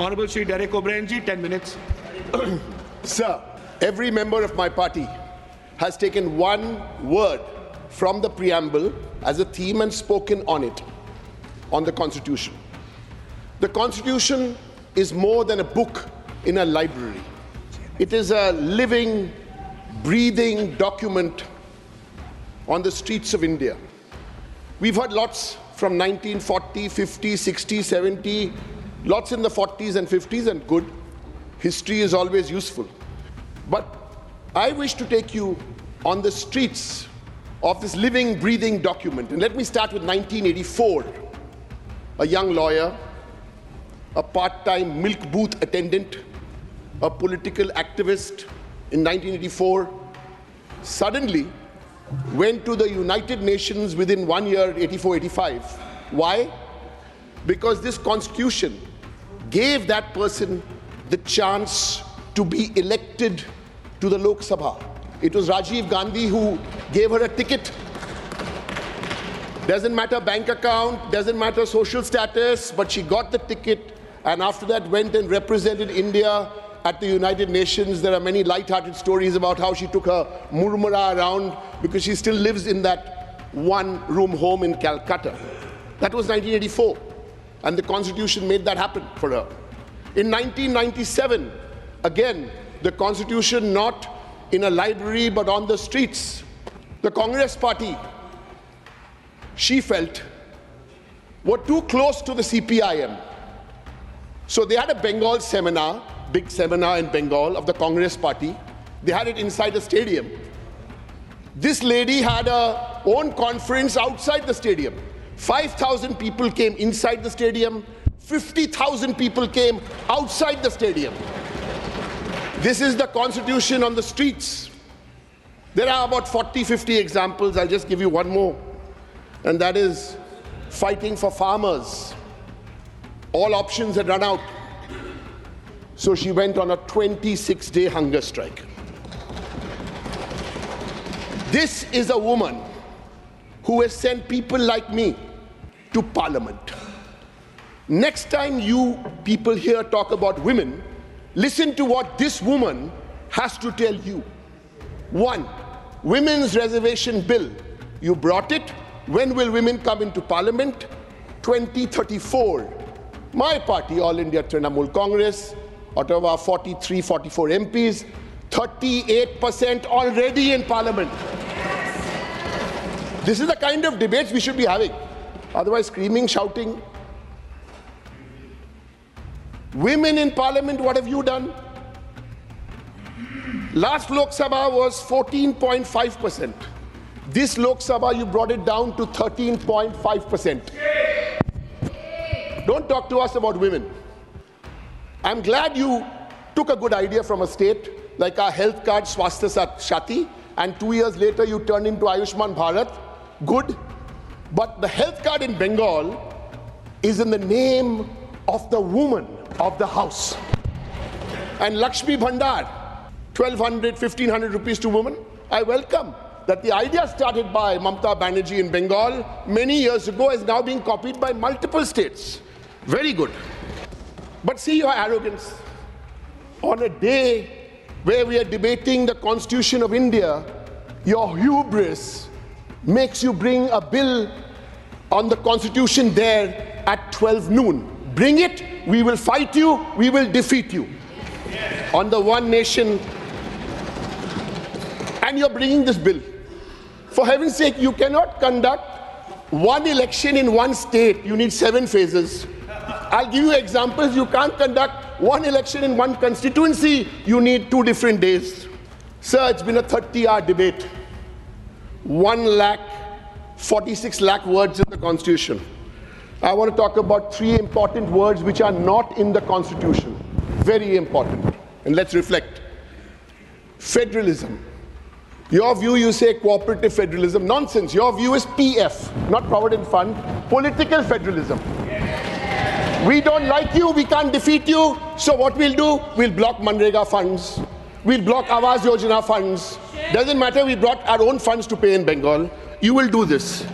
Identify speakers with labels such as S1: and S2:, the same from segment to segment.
S1: Honorable Shri Derek O'Brien ji, 10 minutes.
S2: Sir, every member of my party has taken one word from the preamble as a theme and spoken on it, on the Constitution. The Constitution is more than a book in a library. It is a living, breathing document on the streets of India. We've heard lots from 1940, 50, 60, 70, lots in the 40s and 50s, and good. History is always useful. But I wish to take you on the streets of this living, breathing document. And let me start with 1984. A young lawyer, a part-time milk booth attendant, a political activist in 1984, suddenly went to the United Nations within 1 year, 84-85. Why? Because this constitution gave that person the chance to be elected to the Lok Sabha. It was Rajiv Gandhi who gave her a ticket. Doesn't matter bank account, doesn't matter social status, but she got the ticket, and after that went and represented India at the United Nations. There are many light-hearted stories about how she took her murmura around because she still lives in that one-room home in Calcutta. That was 1984, and the Constitution made that happen for her. In 1997, again, the Constitution not in a library but on the streets. The Congress party, she felt, were too close to the CPIM. So they had a Bengal seminar, big seminar in Bengal of the Congress party. They had it inside a stadium. This lady had her own conference outside the stadium. 5,000 people came inside the stadium. 50,000 people came outside the stadium. This is the Constitution on the streets. There are about 40, 50 examples. I'll just give you one more. And that is fighting for farmers. All options had run out. So she went on a 26-day hunger strike. This is a woman who has sent people like me to Parliament. Next time you people here talk about women, listen to what this woman has to tell you. 1, Women's Reservation Bill. You brought it. When will women come into Parliament? 2034. My party, All India Trinamool Congress, out of our 43, 44 MPs, 38% already in Parliament. This is the kind of debates we should be having. Otherwise, screaming, shouting. Women in Parliament, what have you done? Last Lok Sabha was 14.5%. This Lok Sabha, you brought it down to 13.5%. Don't talk to us about women. I'm glad you took a good idea from a state like our health card, Swasthya Shati, and 2 years later you turned into Ayushman Bharat. Good. But the health card in Bengal is in the name of the woman of the house. And Lakshmi Bhandar, 1,200, 1,500 rupees to women. I welcome that the idea started by Mamata Banerjee in Bengal many years ago is now being copied by multiple states. Very good. But see your arrogance. On a day where we are debating the Constitution of India, your hubris makes you bring a bill on the Constitution there at 12 noon. Bring it, we will fight you, we will defeat you. Yes. On the one nation, and you're bringing this bill. For heaven's sake, you cannot conduct one election in one state. You need 7 phases. I'll give you examples. You can't conduct one election in one constituency. You need 2 different days. Sir, it's been a 30-hour debate. 1,46,000 lakh words in the Constitution. I want to talk about 3 important words which are not in the Constitution. Very important. And let's reflect. Federalism. Your view, you say cooperative federalism. Nonsense. Your view is PF, not Provident Fund. Political federalism. We don't like you, we can't defeat you. So what we'll do, we'll block Manrega funds. We'll block Awas Yojana funds. Doesn't matter, we brought our own funds to pay in Bengal. You will do this.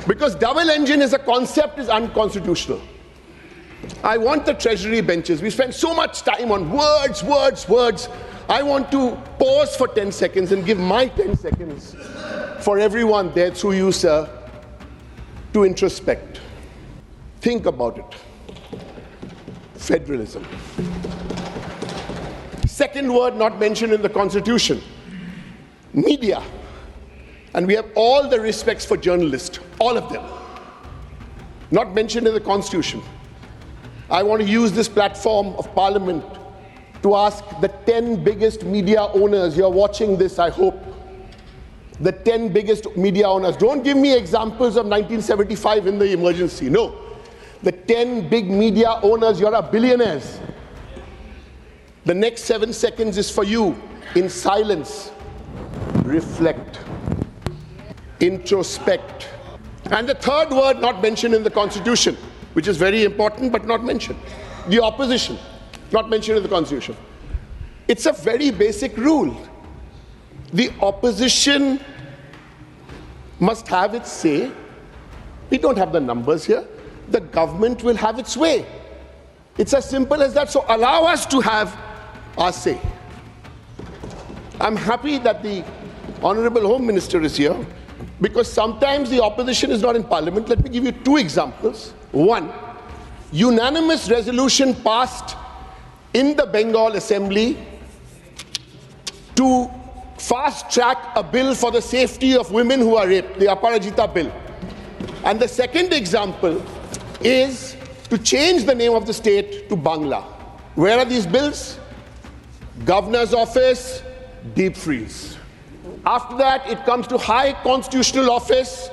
S2: Because double engine as a concept is unconstitutional. I want the treasury benches. We spend so much time on words, words, words. I want to pause for 10 seconds and give my 10 seconds for everyone there through you, sir, to introspect. Think about it. Federalism. Second word not mentioned in the Constitution, media. And we have all the respects for journalists, all of them. Not mentioned in the Constitution. I want to use this platform of Parliament to ask the 10 biggest media owners, you're watching this, I hope, the 10 biggest media owners. Don't give me examples of 1975 in the emergency, no. The 10 big media owners, you're billionaires. The next 7 seconds is for you, in silence. Reflect. Introspect. And the third word not mentioned in the Constitution, which is very important but not mentioned. The opposition, not mentioned in the Constitution. It's a very basic rule. The opposition must have its say. We don't have the numbers here. The government will have its way. It's as simple as that. So allow us to have our say. I'm happy that the Honorable Home Minister is here, because sometimes the opposition is not in Parliament. Let me give you 2 examples. One, unanimous resolution passed in the Bengal Assembly to fast-track a bill for the safety of women who are raped, the Aparajita bill. And the second example is to change the name of the state to Bangla. Where are these bills? Governor's office, deep freeze. After that, it comes to High Constitutional Office.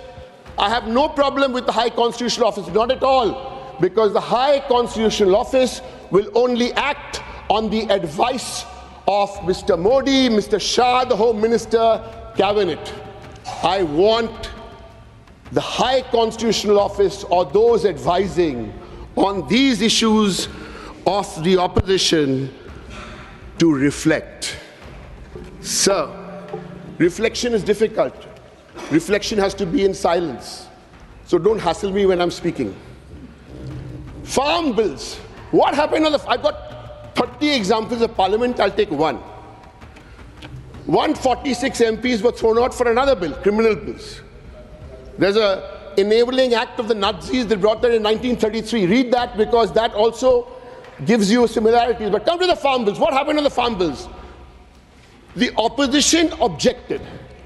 S2: I have no problem with the High Constitutional Office, not at all, because the High Constitutional Office will only act on the advice of Mr. Modi, Mr. Shah, the Home Minister, Cabinet. I want the High Constitutional Office or those advising on these issues of the opposition to reflect. Sir, reflection is difficult. Reflection has to be in silence. So don't hassle me when I'm speaking. Farm bills. What happened on the... I've got 30 examples of Parliament. I'll take one. 146 MPs were thrown out for another bill, criminal bills. There's an enabling act of the Nazis that brought that in 1933. Read that, because that also gives you similarities. But come to the farm bills. What happened on the farm bills? The opposition objected.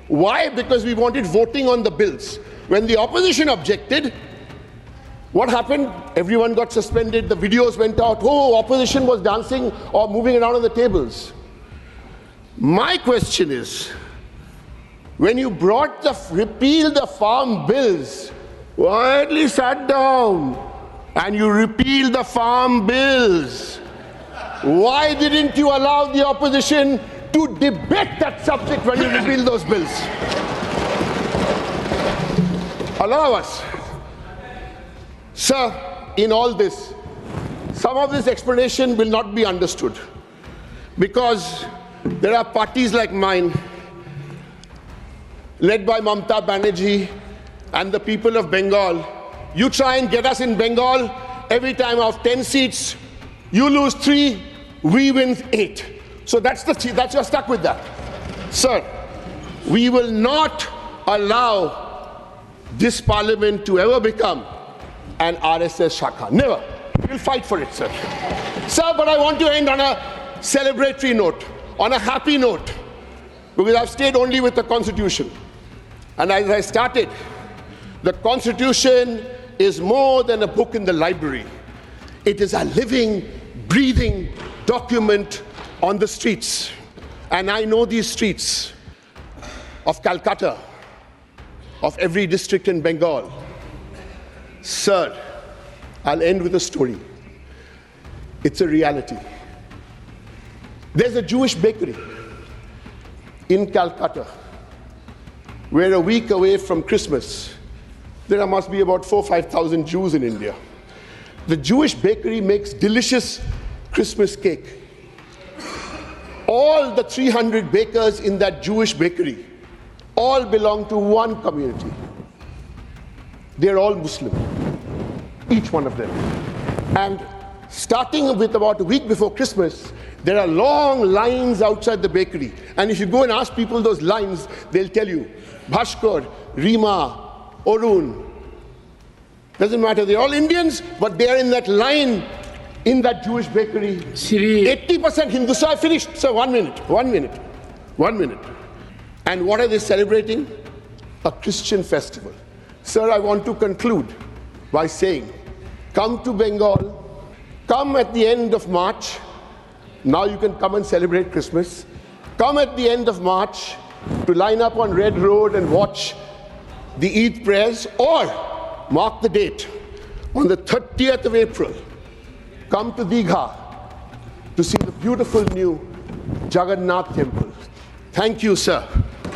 S2: Why? Because we wanted voting on the bills. When the opposition objected, what happened? Everyone got suspended, the videos went out. Oh, opposition was dancing or moving around on the tables. My question is, when you brought repeal the farm bills, quietly sat down and you repealed the farm bills, why didn't you allow the opposition to debate that subject when you repeal those bills? Allow us. Sir, in all this, some of this explanation will not be understood, because there are parties like mine, led by Mamata Banerjee and the people of Bengal. You try and get us in Bengal, every time out of 10 seats, you lose 3, we win 8. So you're stuck with that. Sir, we will not allow this Parliament to ever become an RSS Shakha. Never. We'll fight for it, sir. Sir, but I want to end on a celebratory note, on a happy note, because I've stayed only with the Constitution. And as I started, the Constitution is more than a book in the library. It is a living, breathing document on the streets. And I know these streets of Calcutta, of every district in Bengal. Sir, I'll end with a story. It's a reality. There's a Jewish bakery in Calcutta where a week away from Christmas, there must be about 4,000 or 5,000 Jews in India. The Jewish bakery makes delicious Christmas cake. All the 300 bakers in that Jewish bakery all belong to one community. They're all Muslim, each one of them. And starting with about a week before Christmas, there are long lines outside the bakery. And if you go and ask people those lines, they'll tell you, Bhaskar, Rima, Arun, doesn't matter, they're all Indians, but they're in that line in that Jewish bakery. 80% Hindu. So I finished. So 1 minute. And what are they celebrating? A Christian festival. Sir, I want to conclude by saying, come to Bengal, come at the end of March. Now you can come and celebrate Christmas. Come at the end of March to line up on Red Road and watch the Eid prayers, or mark the date, on the 30th of April, come to Digha to see the beautiful new Jagannath temple. Thank you, sir.